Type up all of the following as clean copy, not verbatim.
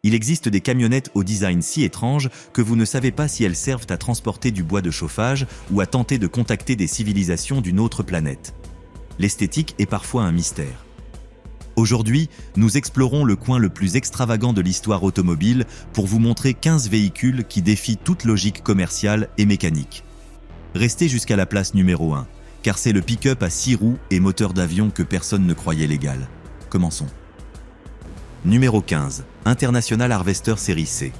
Il existe des camionnettes au design si étrange que vous ne savez pas si elles servent à transporter du bois de chauffage ou à tenter de contacter des civilisations d'une autre planète. L'esthétique est parfois un mystère. Aujourd'hui, nous explorons le coin le plus extravagant de l'histoire automobile pour vous montrer 15 véhicules qui défient toute logique commerciale et mécanique. Restez jusqu'à la place numéro 1, car c'est le pick-up à 6 roues et moteur d'avion que personne ne croyait légal. Commençons. Numéro 15. International Harvester Série C.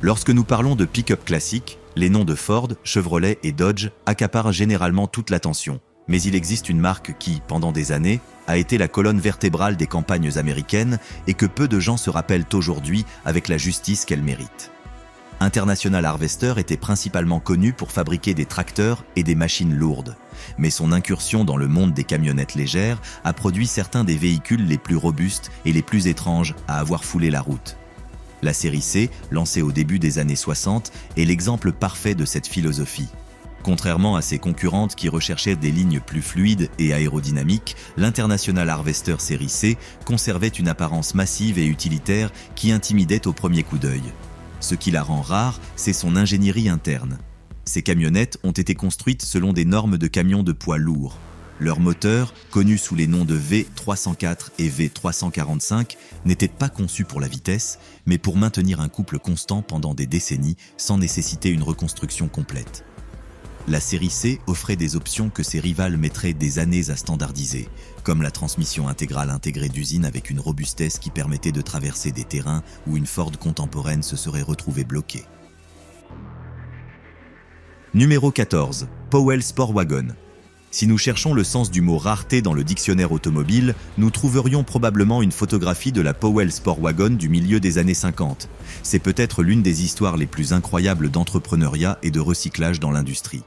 Lorsque nous parlons de pick-up classique, les noms de Ford, Chevrolet et Dodge accaparent généralement toute l'attention. Mais il existe une marque qui, pendant des années, a été la colonne vertébrale des campagnes américaines et que peu de gens se rappellent aujourd'hui avec la justice qu'elle mérite. International Harvester était principalement connu pour fabriquer des tracteurs et des machines lourdes, mais son incursion dans le monde des camionnettes légères a produit certains des véhicules les plus robustes et les plus étranges à avoir foulé la route. La série C, lancée au début des années 60, est l'exemple parfait de cette philosophie. Contrairement à ses concurrentes qui recherchaient des lignes plus fluides et aérodynamiques, l'International Harvester série C conservait une apparence massive et utilitaire qui intimidait au premier coup d'œil. Ce qui la rend rare, c'est son ingénierie interne. Ces camionnettes ont été construites selon des normes de camions de poids lourds. Leurs moteurs, connus sous les noms de V304 et V345, n'étaient pas conçus pour la vitesse, mais pour maintenir un couple constant pendant des décennies sans nécessiter une reconstruction complète. La série C offrait des options que ses rivales mettraient des années à standardiser, comme la transmission intégrale intégrée d'usine avec une robustesse qui permettait de traverser des terrains où une Ford contemporaine se serait retrouvée bloquée. Numéro 14. Powell Sport Wagon. Si nous cherchons le sens du mot rareté dans le dictionnaire automobile, nous trouverions probablement une photographie de la Powell Sport Wagon du milieu des années 50. C'est peut-être l'une des histoires les plus incroyables d'entrepreneuriat et de recyclage dans l'industrie.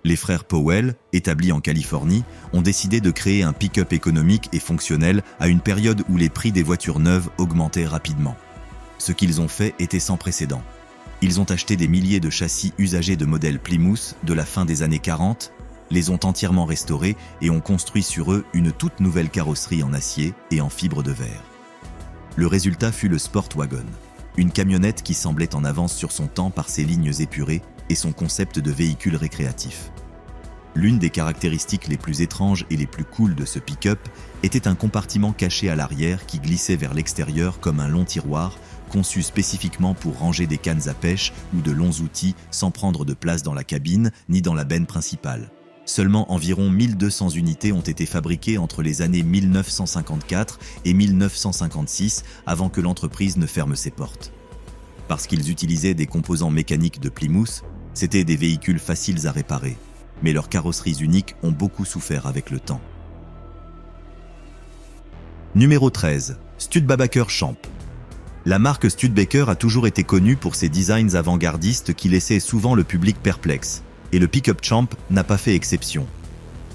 Les frères Powell, établis en Californie, ont décidé de créer un pick-up économique et fonctionnel à une période où les prix des voitures neuves augmentaient rapidement. Ce qu'ils ont fait était sans précédent. Ils ont acheté des milliers de châssis usagés de modèles Plymouth de la fin des années 40, les ont entièrement restaurés et ont construit sur eux une toute nouvelle carrosserie en acier et en fibre de verre. Le résultat fut le Sport Wagon, une camionnette qui semblait en avance sur son temps par ses lignes épurées et son concept de véhicule récréatif. L'une des caractéristiques les plus étranges et les plus cool de ce pick-up était un compartiment caché à l'arrière qui glissait vers l'extérieur comme un long tiroir, conçu spécifiquement pour ranger des cannes à pêche ou de longs outils sans prendre de place dans la cabine ni dans la benne principale. Seulement environ 1200 unités ont été fabriquées entre les années 1954 et 1956 avant que l'entreprise ne ferme ses portes. Parce qu'ils utilisaient des composants mécaniques de Plymouth, c'étaient des véhicules faciles à réparer, mais leurs carrosseries uniques ont beaucoup souffert avec le temps. Numéro 13. Studebaker Champ. La marque Studebaker a toujours été connue pour ses designs avant-gardistes qui laissaient souvent le public perplexe, et le pick-up Champ n'a pas fait exception.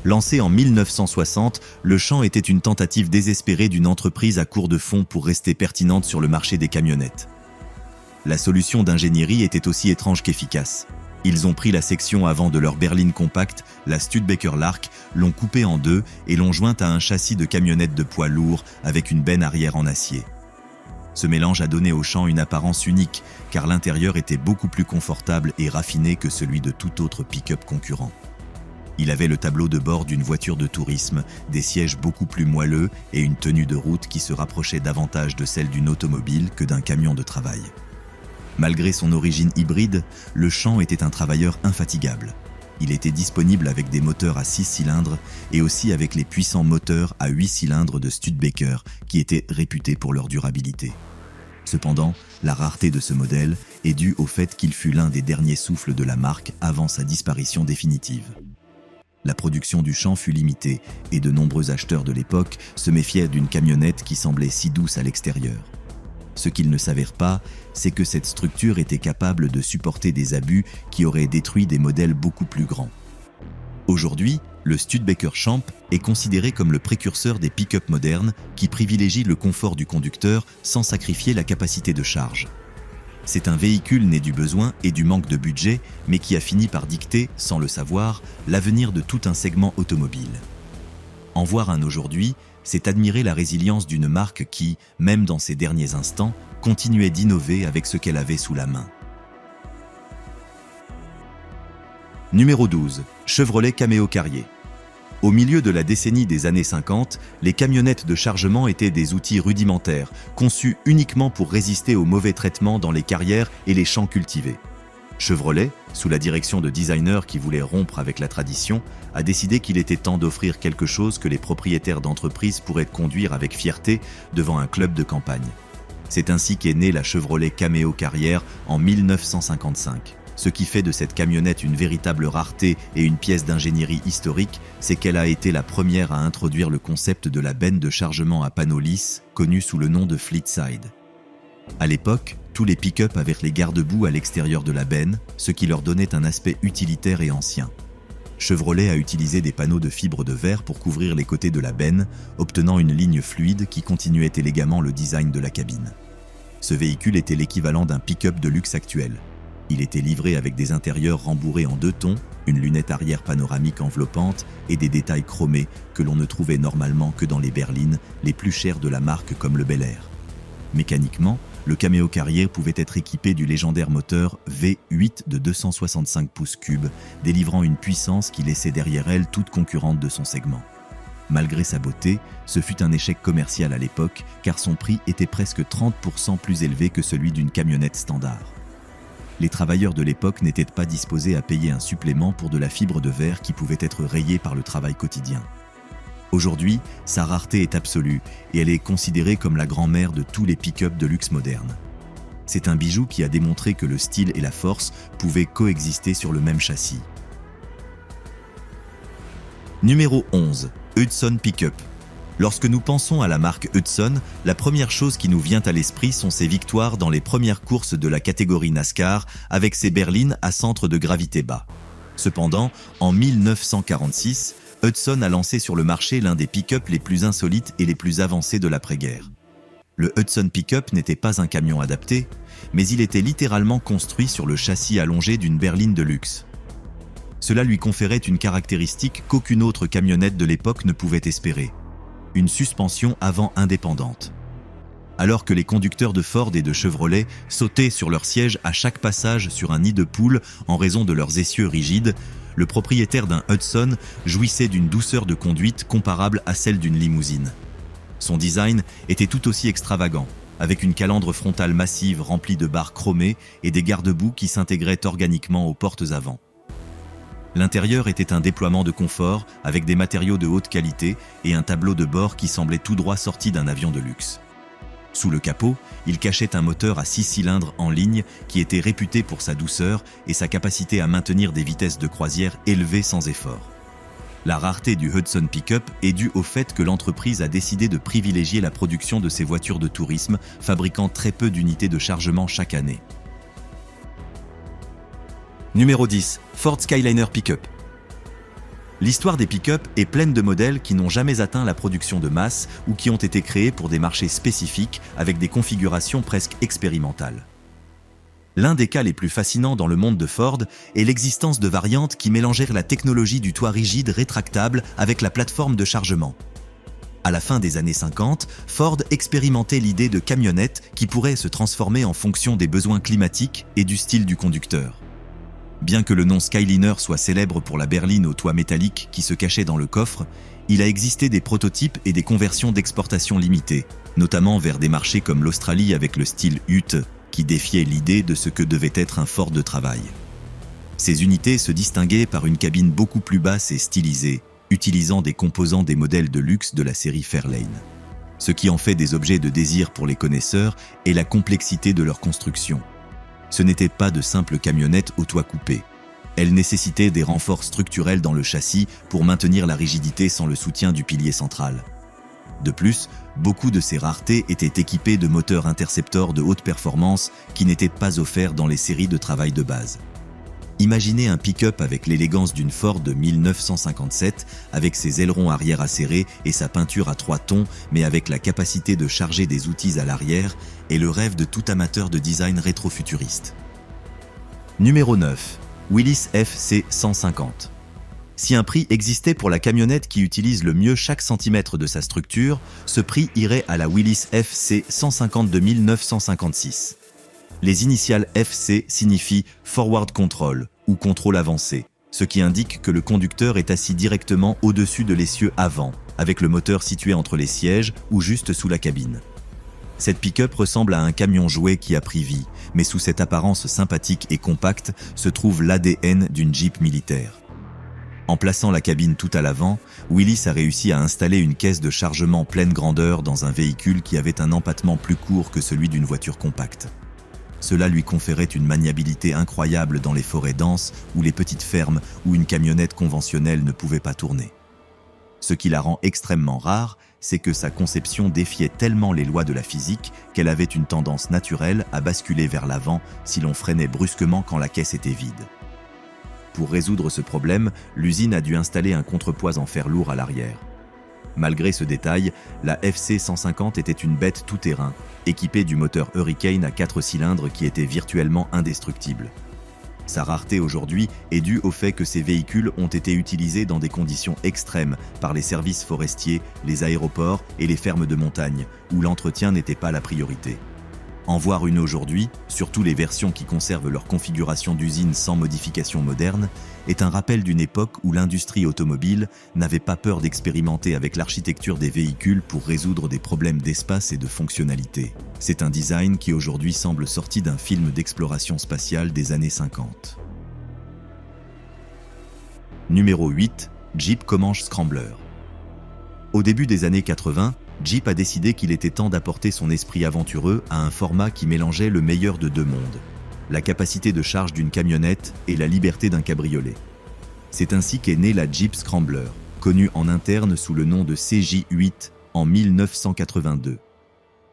Lancé en 1960, le Champ était une tentative désespérée d'une entreprise à court de fonds pour rester pertinente sur le marché des camionnettes. La solution d'ingénierie était aussi étrange qu'efficace. Ils ont pris la section avant de leur berline compacte, la Studebaker Lark, l'ont coupée en deux et l'ont jointe à un châssis de camionnette de poids lourd avec une benne arrière en acier. Ce mélange a donné au Champ une apparence unique, car l'intérieur était beaucoup plus confortable et raffiné que celui de tout autre pick-up concurrent. Il avait le tableau de bord d'une voiture de tourisme, des sièges beaucoup plus moelleux et une tenue de route qui se rapprochait davantage de celle d'une automobile que d'un camion de travail. Malgré son origine hybride, le Champ était un travailleur infatigable. Il était disponible avec des moteurs à 6 cylindres et aussi avec les puissants moteurs à 8 cylindres de Studebaker qui étaient réputés pour leur durabilité. Cependant, la rareté de ce modèle est due au fait qu'il fut l'un des derniers souffles de la marque avant sa disparition définitive. La production du Champ fut limitée et de nombreux acheteurs de l'époque se méfiaient d'une camionnette qui semblait si douce à l'extérieur. Ce qu'ils ne savèrent pas, c'est que cette structure était capable de supporter des abus qui auraient détruit des modèles beaucoup plus grands. Aujourd'hui, le Studebaker Champ est considéré comme le précurseur des pick-up modernes qui privilégient le confort du conducteur sans sacrifier la capacité de charge. C'est un véhicule né du besoin et du manque de budget, mais qui a fini par dicter, sans le savoir, l'avenir de tout un segment automobile. En voir un aujourd'hui, c'est admirer la résilience d'une marque qui, même dans ses derniers instants, continuait d'innover avec ce qu'elle avait sous la main. Numéro 12. Chevrolet Cameo Carrier. Au milieu de la décennie des années 50, les camionnettes de chargement étaient des outils rudimentaires, conçus uniquement pour résister aux mauvais traitements dans les carrières et les champs cultivés. Chevrolet, sous la direction de designers qui voulaient rompre avec la tradition, a décidé qu'il était temps d'offrir quelque chose que les propriétaires d'entreprises pourraient conduire avec fierté devant un club de campagne. C'est ainsi qu'est née la Chevrolet Cameo Carrier en 1955. Ce qui fait de cette camionnette une véritable rareté et une pièce d'ingénierie historique, c'est qu'elle a été la première à introduire le concept de la benne de chargement à panneaux lisses, connue sous le nom de Fleetside. À l'époque, tous les pick-up avaient les garde-boue à l'extérieur de la benne, ce qui leur donnait un aspect utilitaire et ancien. Chevrolet a utilisé des panneaux de fibre de verre pour couvrir les côtés de la benne, obtenant une ligne fluide qui continuait élégamment le design de la cabine. Ce véhicule était l'équivalent d'un pick-up de luxe actuel. Il était livré avec des intérieurs rembourrés en 2 tons, une lunette arrière panoramique enveloppante et des détails chromés que l'on ne trouvait normalement que dans les berlines les plus chères de la marque comme le Bel Air. Mécaniquement, le Cameo Carrier pouvait être équipé du légendaire moteur V8 de 265 pouces cubes, délivrant une puissance qui laissait derrière elle toute concurrente de son segment. Malgré sa beauté, ce fut un échec commercial à l'époque car son prix était presque 30% plus élevé que celui d'une camionnette standard. Les travailleurs de l'époque n'étaient pas disposés à payer un supplément pour de la fibre de verre qui pouvait être rayée par le travail quotidien. Aujourd'hui, sa rareté est absolue et elle est considérée comme la grand-mère de tous les pick-up de luxe modernes. C'est un bijou qui a démontré que le style et la force pouvaient coexister sur le même châssis. Numéro 11. Hudson Pickup. Lorsque nous pensons à la marque Hudson, la première chose qui nous vient à l'esprit sont ses victoires dans les premières courses de la catégorie NASCAR avec ses berlines à centre de gravité bas. Cependant, en 1946, Hudson a lancé sur le marché l'un des pick-up les plus insolites et les plus avancés de l'après-guerre. Le Hudson Pickup n'était pas un camion adapté, mais il était littéralement construit sur le châssis allongé d'une berline de luxe. Cela lui conférait une caractéristique qu'aucune autre camionnette de l'époque ne pouvait espérer. Une suspension avant indépendante. Alors que les conducteurs de Ford et de Chevrolet sautaient sur leur siège à chaque passage sur un nid de poule en raison de leurs essieux rigides, le propriétaire d'un Hudson jouissait d'une douceur de conduite comparable à celle d'une limousine. Son design était tout aussi extravagant, avec une calandre frontale massive remplie de barres chromées et des garde-boue qui s'intégraient organiquement aux portes avant. L'intérieur était un déploiement de confort avec des matériaux de haute qualité et un tableau de bord qui semblait tout droit sorti d'un avion de luxe. Sous le capot, il cachait un moteur à 6 cylindres en ligne qui était réputé pour sa douceur et sa capacité à maintenir des vitesses de croisière élevées sans effort. La rareté du Hudson Pickup est due au fait que l'entreprise a décidé de privilégier la production de ses voitures de tourisme, fabriquant très peu d'unités de chargement chaque année. Numéro 10. Ford Skyliner Pickup. L'histoire des pick-up est pleine de modèles qui n'ont jamais atteint la production de masse ou qui ont été créés pour des marchés spécifiques avec des configurations presque expérimentales. L'un des cas les plus fascinants dans le monde de Ford est l'existence de variantes qui mélangèrent la technologie du toit rigide rétractable avec la plateforme de chargement. À la fin des années 50, Ford expérimentait l'idée de camionnettes qui pourraient se transformer en fonction des besoins climatiques et du style du conducteur. Bien que le nom Skyliner soit célèbre pour la berline au toit métallique qui se cachait dans le coffre, il a existé des prototypes et des conversions d'exportation limitées, notamment vers des marchés comme l'Australie avec le style Ute, qui défiait l'idée de ce que devait être un Ford de travail. Ces unités se distinguaient par une cabine beaucoup plus basse et stylisée, utilisant des composants des modèles de luxe de la série Fairlane. Ce qui en fait des objets de désir pour les connaisseurs est la complexité de leur construction. Ce n'étaient pas de simples camionnettes au toit coupé. Elles nécessitaient des renforts structurels dans le châssis pour maintenir la rigidité sans le soutien du pilier central. De plus, beaucoup de ces raretés étaient équipées de moteurs interceptors de haute performance qui n'étaient pas offerts dans les séries de travail de base. Imaginez un pick-up avec l'élégance d'une Ford de 1957, avec ses ailerons arrière acérés et sa peinture à 3 tons, mais avec la capacité de charger des outils à l'arrière, est le rêve de tout amateur de design rétro-futuriste. Numéro 9. Willys FC 150. Si un prix existait pour la camionnette qui utilise le mieux chaque centimètre de sa structure, ce prix irait à la Willys FC 152 956. Les initiales FC signifient Forward Control ou contrôle avancé, ce qui indique que le conducteur est assis directement au-dessus de l'essieu avant, avec le moteur situé entre les sièges ou juste sous la cabine. Cette pick-up ressemble à un camion jouet qui a pris vie, mais sous cette apparence sympathique et compacte se trouve l'ADN d'une Jeep militaire. En plaçant la cabine tout à l'avant, Willys a réussi à installer une caisse de chargement pleine grandeur dans un véhicule qui avait un empattement plus court que celui d'une voiture compacte. Cela lui conférait une maniabilité incroyable dans les forêts denses ou les petites fermes où une camionnette conventionnelle ne pouvait pas tourner. Ce qui la rend extrêmement rare, c'est que sa conception défiait tellement les lois de la physique qu'elle avait une tendance naturelle à basculer vers l'avant si l'on freinait brusquement quand la caisse était vide. Pour résoudre ce problème, l'usine a dû installer un contrepoids en fer lourd à l'arrière. Malgré ce détail, la FC 150 était une bête tout-terrain, équipée du moteur Hurricane à 4 cylindres qui était virtuellement indestructible. Sa rareté aujourd'hui est due au fait que ces véhicules ont été utilisés dans des conditions extrêmes par les services forestiers, les aéroports et les fermes de montagne, où l'entretien n'était pas la priorité. En voir une aujourd'hui, surtout les versions qui conservent leur configuration d'usine sans modification moderne, est un rappel d'une époque où l'industrie automobile n'avait pas peur d'expérimenter avec l'architecture des véhicules pour résoudre des problèmes d'espace et de fonctionnalité. C'est un design qui aujourd'hui semble sorti d'un film d'exploration spatiale des années 50. Numéro 8. Jeep Comanche Scrambler. Au début des années 80, Jeep a décidé qu'il était temps d'apporter son esprit aventureux à un format qui mélangeait le meilleur de deux mondes, la capacité de charge d'une camionnette et la liberté d'un cabriolet. C'est ainsi qu'est née la Jeep Scrambler, connue en interne sous le nom de CJ8 en 1982.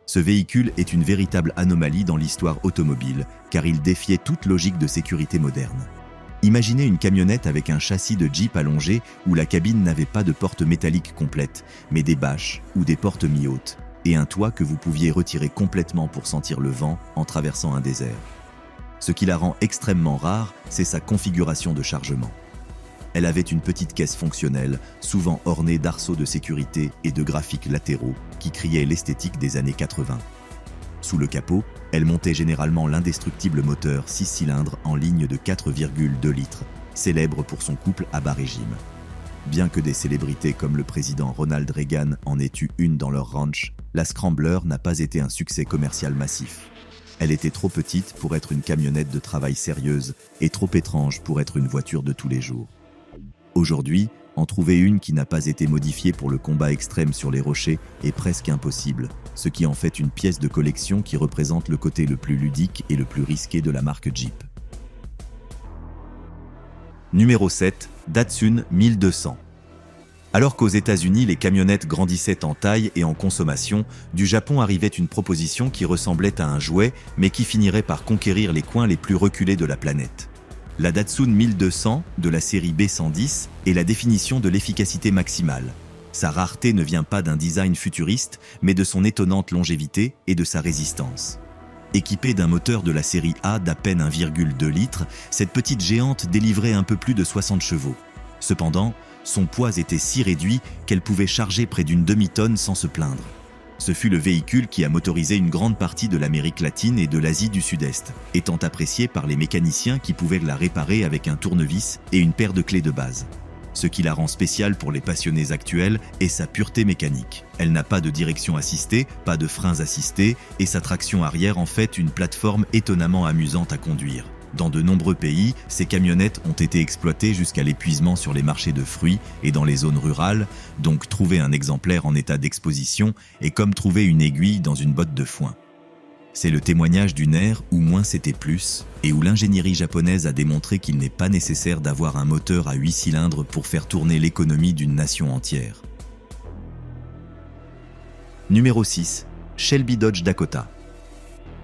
Ce véhicule est une véritable anomalie dans l'histoire automobile, car il défiait toute logique de sécurité moderne. Imaginez une camionnette avec un châssis de Jeep allongé où la cabine n'avait pas de porte métallique complète, mais des bâches ou des portes mi-hautes, et un toit que vous pouviez retirer complètement pour sentir le vent en traversant un désert. Ce qui la rend extrêmement rare, c'est sa configuration de chargement. Elle avait une petite caisse fonctionnelle, souvent ornée d'arceaux de sécurité et de graphiques latéraux qui criaient l'esthétique des années 80. Sous le capot, elle montait généralement l'indestructible moteur 6 cylindres en ligne de 4,2 litres, célèbre pour son couple à bas régime. Bien que des célébrités comme le président Ronald Reagan en aient eu une dans leur ranch, la Scrambler n'a pas été un succès commercial massif. Elle était trop petite pour être une camionnette de travail sérieuse et trop étrange pour être une voiture de tous les jours. Aujourd'hui, en trouver une qui n'a pas été modifiée pour le combat extrême sur les rochers est presque impossible, ce qui en fait une pièce de collection qui représente le côté le plus ludique et le plus risqué de la marque Jeep. Numéro 7. Datsun 1200. Alors qu'aux États-Unis les camionnettes grandissaient en taille et en consommation, du Japon arrivait une proposition qui ressemblait à un jouet, mais qui finirait par conquérir les coins les plus reculés de la planète. La Datsun 1200 de la série B110 est la définition de l'efficacité maximale. Sa rareté ne vient pas d'un design futuriste, mais de son étonnante longévité et de sa résistance. Équipée d'un moteur de la série A d'à peine 1,2 litres, cette petite géante délivrait un peu plus de 60 chevaux. Cependant, son poids était si réduit qu'elle pouvait charger près d'une demi-tonne sans se plaindre. Ce fut le véhicule qui a motorisé une grande partie de l'Amérique latine et de l'Asie du Sud-Est, étant apprécié par les mécaniciens qui pouvaient la réparer avec un tournevis et une paire de clés de base. Ce qui la rend spéciale pour les passionnés actuels est sa pureté mécanique. Elle n'a pas de direction assistée, pas de freins assistés, et sa traction arrière en fait une plateforme étonnamment amusante à conduire. Dans de nombreux pays, ces camionnettes ont été exploitées jusqu'à l'épuisement sur les marchés de fruits et dans les zones rurales, donc trouver un exemplaire en état d'exposition est comme trouver une aiguille dans une botte de foin. C'est le témoignage d'une ère où moins c'était plus, et où l'ingénierie japonaise a démontré qu'il n'est pas nécessaire d'avoir un moteur à 8 cylindres pour faire tourner l'économie d'une nation entière. Numéro 6. Shelby Dodge Dakota.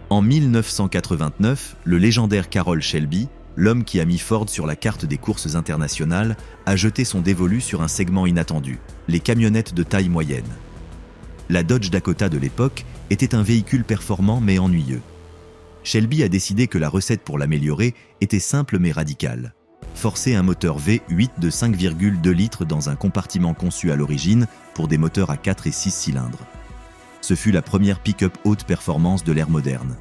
En 1989, le légendaire Carroll Shelby, l'homme qui a mis Ford sur la carte des courses internationales, a jeté son dévolu sur un segment inattendu, les camionnettes de taille moyenne. La Dodge Dakota de l'époque était un véhicule performant mais ennuyeux. Shelby a décidé que la recette pour l'améliorer était simple mais radicale. Forcer un moteur V8 de 5,2 litres dans un compartiment conçu à l'origine pour des moteurs à 4 et 6 cylindres. Ce fut la première pick-up haute performance de l'ère moderne.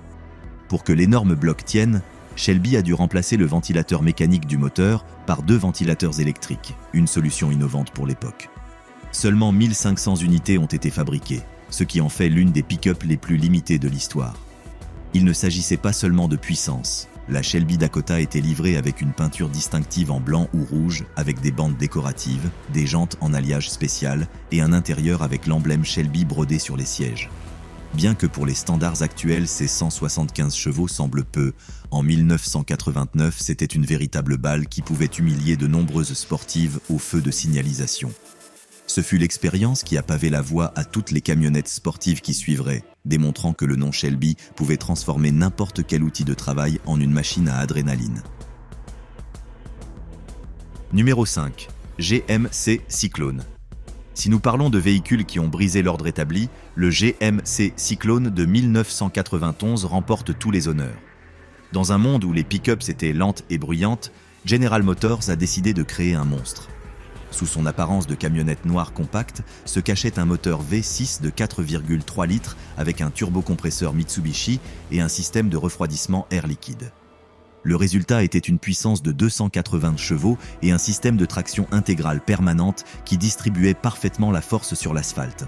Pour que l'énorme bloc tienne, Shelby a dû remplacer le ventilateur mécanique du moteur par 2 ventilateurs électriques, une solution innovante pour l'époque. Seulement 1500 unités ont été fabriquées, ce qui en fait l'une des pick-up les plus limitées de l'histoire. Il ne s'agissait pas seulement de puissance. La Shelby Dakota était livrée avec une peinture distinctive en blanc ou rouge, avec des bandes décoratives, des jantes en alliage spécial et un intérieur avec l'emblème Shelby brodé sur les sièges. Bien que pour les standards actuels, ces 175 chevaux semblent peu, en 1989, c'était une véritable balle qui pouvait humilier de nombreuses sportives au feu de signalisation. Ce fut l'expérience qui a pavé la voie à toutes les camionnettes sportives qui suivraient, démontrant que le nom Shelby pouvait transformer n'importe quel outil de travail en une machine à adrénaline. Numéro 5. GMC Cyclone. Si nous parlons de véhicules qui ont brisé l'ordre établi, le GMC Cyclone de 1991 remporte tous les honneurs. Dans un monde où les pick-ups étaient lentes et bruyantes, General Motors a décidé de créer un monstre. Sous son apparence de camionnette noire compacte se cachait un moteur V6 de 4,3 litres avec un turbocompresseur Mitsubishi et un système de refroidissement air liquide. Le résultat était une puissance de 280 chevaux et un système de traction intégrale permanente qui distribuait parfaitement la force sur l'asphalte.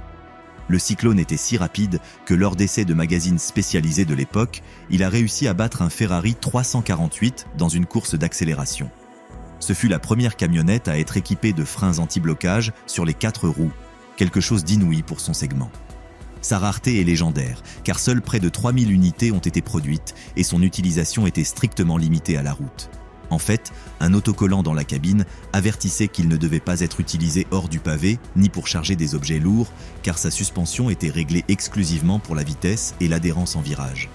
Le Cyclone était si rapide que lors d'essais de magazines spécialisés de l'époque, il a réussi à battre un Ferrari 348 dans une course d'accélération. Ce fut la première camionnette à être équipée de freins anti-blocage sur les 4 roues, quelque chose d'inouï pour son segment. Sa rareté est légendaire, car seules près de 3000 unités ont été produites et son utilisation était strictement limitée à la route. En fait, un autocollant dans la cabine avertissait qu'il ne devait pas être utilisé hors du pavé, ni pour charger des objets lourds, car sa suspension était réglée exclusivement pour la vitesse et l'adhérence en virage.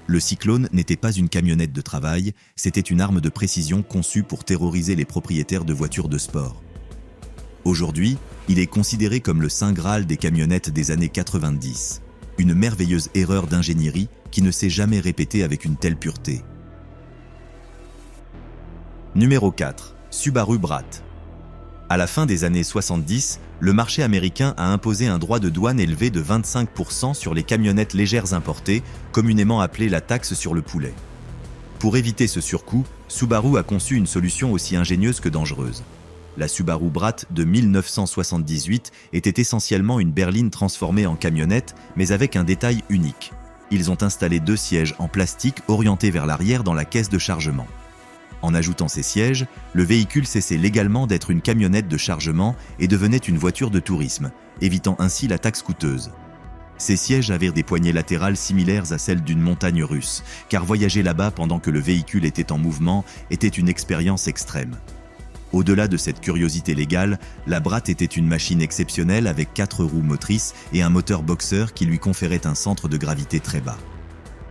Le Cyclone n'était pas une camionnette de travail, c'était une arme de précision conçue pour terroriser les propriétaires de voitures de sport. Aujourd'hui, il est considéré comme le saint graal des camionnettes des années 90. Une merveilleuse erreur d'ingénierie qui ne s'est jamais répétée avec une telle pureté. Numéro 4. Subaru Brat. À la fin des années 70, le marché américain a imposé un droit de douane élevé de 25% sur les camionnettes légères importées, communément appelée la taxe sur le poulet. Pour éviter ce surcoût, Subaru a conçu une solution aussi ingénieuse que dangereuse. La Subaru Brat de 1978 était essentiellement une berline transformée en camionnette, mais avec un détail unique. Ils ont installé 2 sièges en plastique orientés vers l'arrière dans la caisse de chargement. En ajoutant ces sièges, le véhicule cessait légalement d'être une camionnette de chargement et devenait une voiture de tourisme, évitant ainsi la taxe coûteuse. Ces sièges avaient des poignées latérales similaires à celles d'une montagne russe, car voyager là-bas pendant que le véhicule était en mouvement était une expérience extrême. Au-delà de cette curiosité légale, la Brat était une machine exceptionnelle avec 4 roues motrices et un moteur boxeur qui lui conférait un centre de gravité très bas.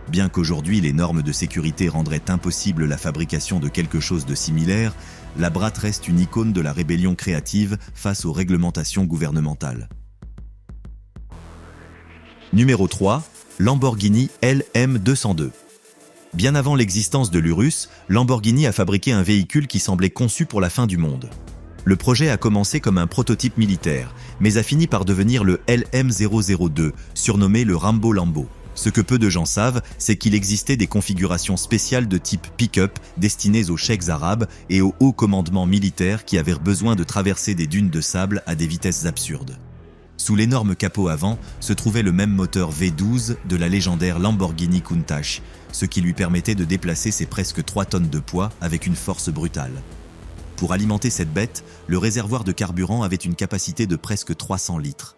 Bien qu'aujourd'hui les normes de sécurité rendraient impossible la fabrication de quelque chose de similaire, la Brat reste une icône de la rébellion créative face aux réglementations gouvernementales. Numéro 3. Lamborghini LM202. Bien avant l'existence de l'Urus, Lamborghini a fabriqué un véhicule qui semblait conçu pour la fin du monde. Le projet a commencé comme un prototype militaire, mais a fini par devenir le LM002, surnommé le Rambo Lambo. Ce que peu de gens savent, c'est qu'il existait des configurations spéciales de type pick-up destinées aux cheikhs arabes et aux hauts commandements militaires qui avaient besoin de traverser des dunes de sable à des vitesses absurdes. Sous l'énorme capot avant se trouvait le même moteur V12 de la légendaire Lamborghini Countach, ce qui lui permettait de déplacer ses presque 3 tonnes de poids avec une force brutale. Pour alimenter cette bête, le réservoir de carburant avait une capacité de presque 300 litres.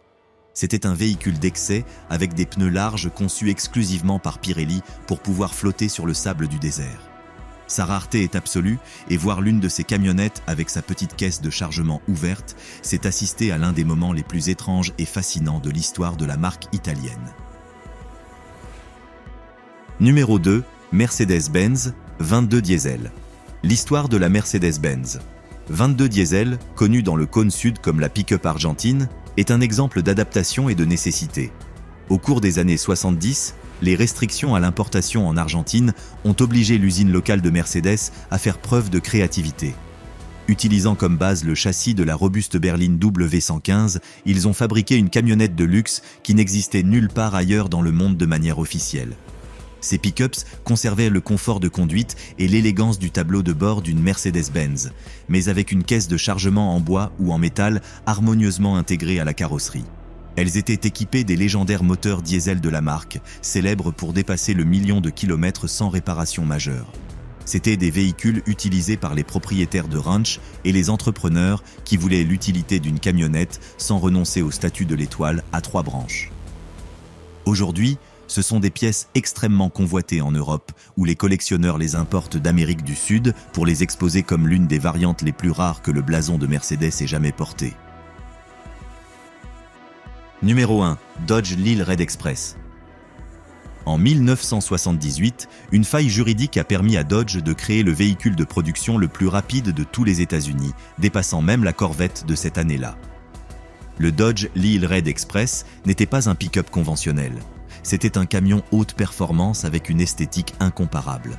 C'était un véhicule d'excès avec des pneus larges conçus exclusivement par Pirelli pour pouvoir flotter sur le sable du désert. Sa rareté est absolue et voir l'une de ces camionnettes avec sa petite caisse de chargement ouverte, c'est assister à l'un des moments les plus étranges et fascinants de l'histoire de la marque italienne. Numéro 2. Mercedes-Benz 22 Diesel. L'histoire de la Mercedes-Benz. 22 Diesel, connue dans le cône sud comme la pick-up argentine, est un exemple d'adaptation et de nécessité. Au cours des années 70, les restrictions à l'importation en Argentine ont obligé l'usine locale de Mercedes à faire preuve de créativité. Utilisant comme base le châssis de la robuste berline W115, ils ont fabriqué une camionnette de luxe qui n'existait nulle part ailleurs dans le monde de manière officielle. Ces pick-ups conservaient le confort de conduite et l'élégance du tableau de bord d'une Mercedes-Benz, mais avec une caisse de chargement en bois ou en métal harmonieusement intégrée à la carrosserie. Elles étaient équipées des légendaires moteurs diesel de la marque, célèbres pour dépasser le 1 million de kilomètres sans réparation majeure. C'étaient des véhicules utilisés par les propriétaires de ranch et les entrepreneurs qui voulaient l'utilité d'une camionnette sans renoncer au statut de l'étoile à 3 branches. Aujourd'hui, ce sont des pièces extrêmement convoitées en Europe, où les collectionneurs les importent d'Amérique du Sud pour les exposer comme l'une des variantes les plus rares que le blason de Mercedes ait jamais porté. Numéro 1. Dodge Lille Red Express. En 1978, une faille juridique a permis à Dodge de créer le véhicule de production le plus rapide de tous les États-Unis, dépassant même la Corvette de cette année-là. Le Dodge Lille Red Express n'était pas un pick-up conventionnel. C'était un camion haute performance avec une esthétique incomparable.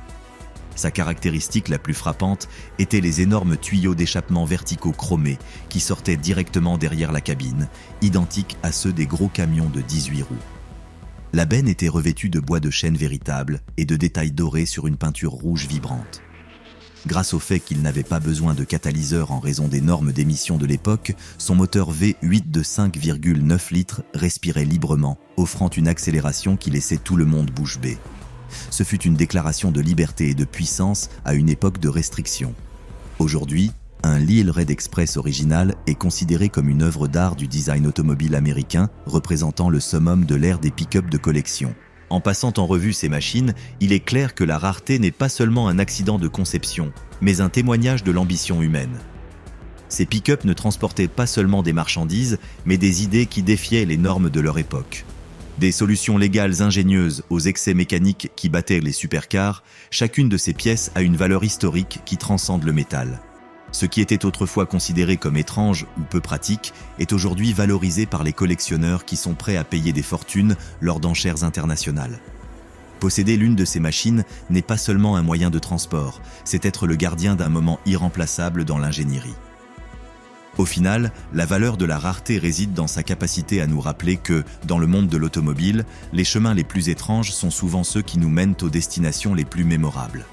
Sa caractéristique la plus frappante était les énormes tuyaux d'échappement verticaux chromés qui sortaient directement derrière la cabine, identiques à ceux des gros camions de 18 roues. La benne était revêtue de bois de chêne véritable et de détails dorés sur une peinture rouge vibrante. Grâce au fait qu'il n'avait pas besoin de catalyseur en raison des normes d'émission de l'époque, son moteur V8 de 5,9 litres respirait librement, offrant une accélération qui laissait tout le monde bouche bée. Ce fut une déclaration de liberté et de puissance à une époque de restriction. Aujourd'hui, un Lille Red Express original est considéré comme une œuvre d'art du design automobile américain, représentant le summum de l'ère des pick-up de collection. En passant en revue ces machines, il est clair que la rareté n'est pas seulement un accident de conception, mais un témoignage de l'ambition humaine. Ces pick-up ne transportaient pas seulement des marchandises, mais des idées qui défiaient les normes de leur époque. Des solutions légales ingénieuses aux excès mécaniques qui battaient les supercars, chacune de ces pièces a une valeur historique qui transcende le métal. Ce qui était autrefois considéré comme étrange ou peu pratique est aujourd'hui valorisé par les collectionneurs qui sont prêts à payer des fortunes lors d'enchères internationales. Posséder l'une de ces machines n'est pas seulement un moyen de transport, c'est être le gardien d'un moment irremplaçable dans l'ingénierie. Au final, la valeur de la rareté réside dans sa capacité à nous rappeler que, dans le monde de l'automobile, les chemins les plus étranges sont souvent ceux qui nous mènent aux destinations les plus mémorables.